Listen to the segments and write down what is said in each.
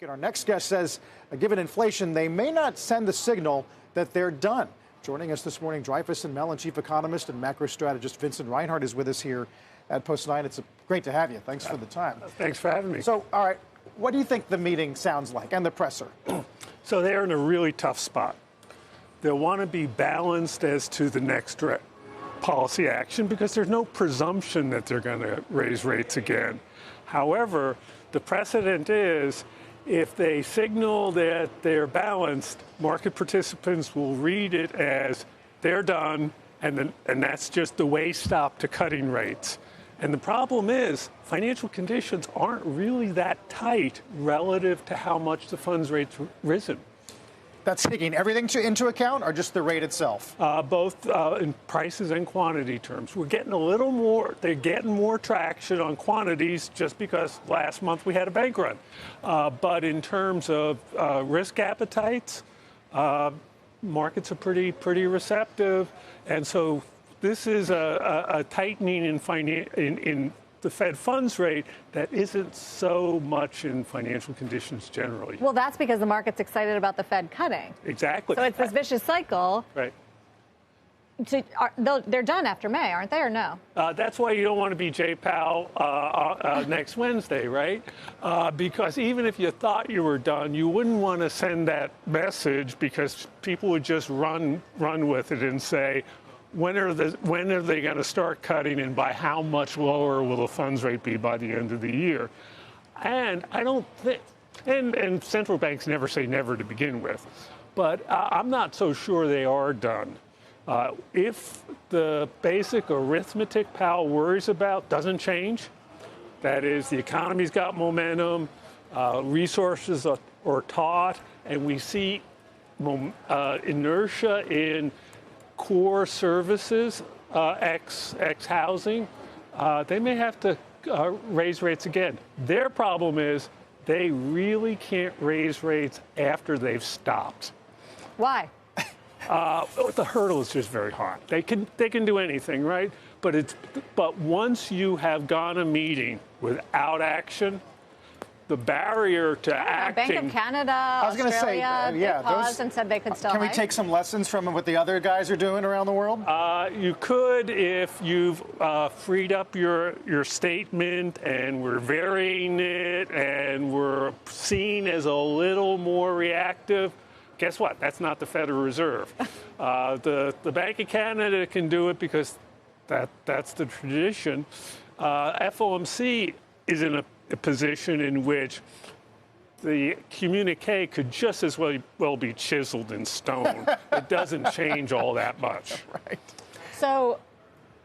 Our next guest says, given inflation, they may not send the signal that they're done. Joining us this morning, Dreyfus and Mellon chief economist and macro strategist Vincent Reinhart is with us here at Post 9. It's great to have you. Thanks for the time. Thanks for having me. So, all right, what do you think the meeting sounds like and the presser? So they're in a really tough spot. They'll want to be balanced as to the next policy action because there's no presumption that they're going to raise rates again. However, the precedent is if they signal that they're balanced, market participants will read it as they're done, and that's just the way stop to cutting rates. And the problem is financial conditions aren't really that tight relative to how much the funds rate's risen. That's taking everything into account or just the rate itself? Both in prices and quantity terms. We're getting a little more, they're getting more traction on quantities just because last month we had a bank run. But in terms of risk appetites, markets are pretty receptive. And so this is a tightening in the Fed funds rate that isn't so much in financial conditions generally. Well, that's because the market's excited about the Fed cutting. Exactly. So it's this vicious cycle. Right. They're done after May, aren't they, or no? That's why you don't want to be Jay Powell next Wednesday, right? Because even if you thought you were done, you wouldn't want to send that message because people would just run with it and say, when are they going to start cutting, and by how much lower will the funds rate be by the end of the year? And I don't think, and central banks never say never to begin with, but I'm not so sure they are done. If the basic arithmetic Powell worries about doesn't change, that is, the economy's got momentum, resources are taut, and we see inertia in core services, ex housing, they may have to raise rates again. Their problem is they really can't raise rates after they've stopped. Why? The hurdle is just very high. They can do anything, right? But once you have gone a meeting without action, the barrier to acting. Bank of Canada, Australia, they paused and said they could still Can we take some lessons from what the other guys are doing around the world? You could if you've freed up your statement and we're varying it and we're seen as a little more reactive. Guess what? That's not the Federal Reserve. The Bank of Canada can do it because that's the tradition. FOMC is in a position in which the communique could just as well be chiseled in stone. It doesn't change all that much. Right. So,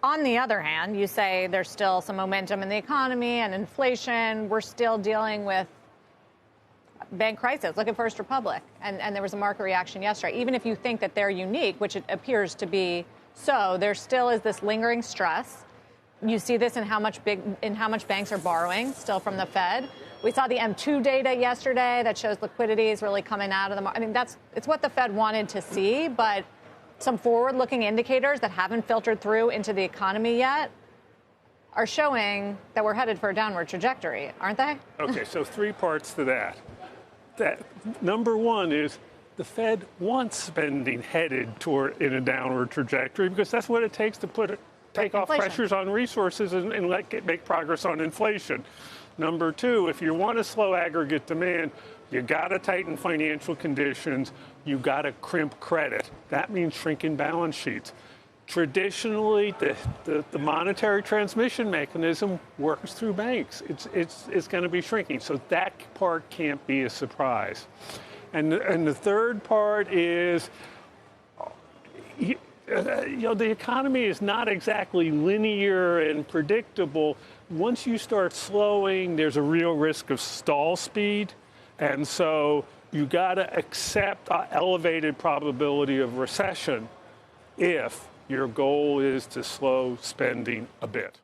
on the other hand, you say there's still some momentum in the economy and inflation. We're still dealing with bank crisis. Look at First Republic. And there was a market reaction yesterday. Even if you think that they're unique, which it appears to be so, there still is this lingering stress. You see this in how much banks are borrowing still from the Fed. We saw the M2 data yesterday that shows liquidity is really coming out of the market. I mean, it's what the Fed wanted to see, but some forward-looking indicators that haven't filtered through into the economy yet are showing that we're headed for a downward trajectory, aren't they? Okay, so three parts to that. Number one is the Fed wants spending headed in a downward trajectory because that's what it takes to take off pressures on resources and make progress on inflation. Number two, if you want to slow aggregate demand, you got to tighten financial conditions. You got to crimp credit. That means shrinking balance sheets. Traditionally, the monetary transmission mechanism works through banks. It's going to be shrinking, so that part can't be a surprise. And the third part is, the economy is not exactly linear and predictable. Once you start slowing, there's a real risk of stall speed. And so you got to accept an elevated probability of recession if your goal is to slow spending a bit.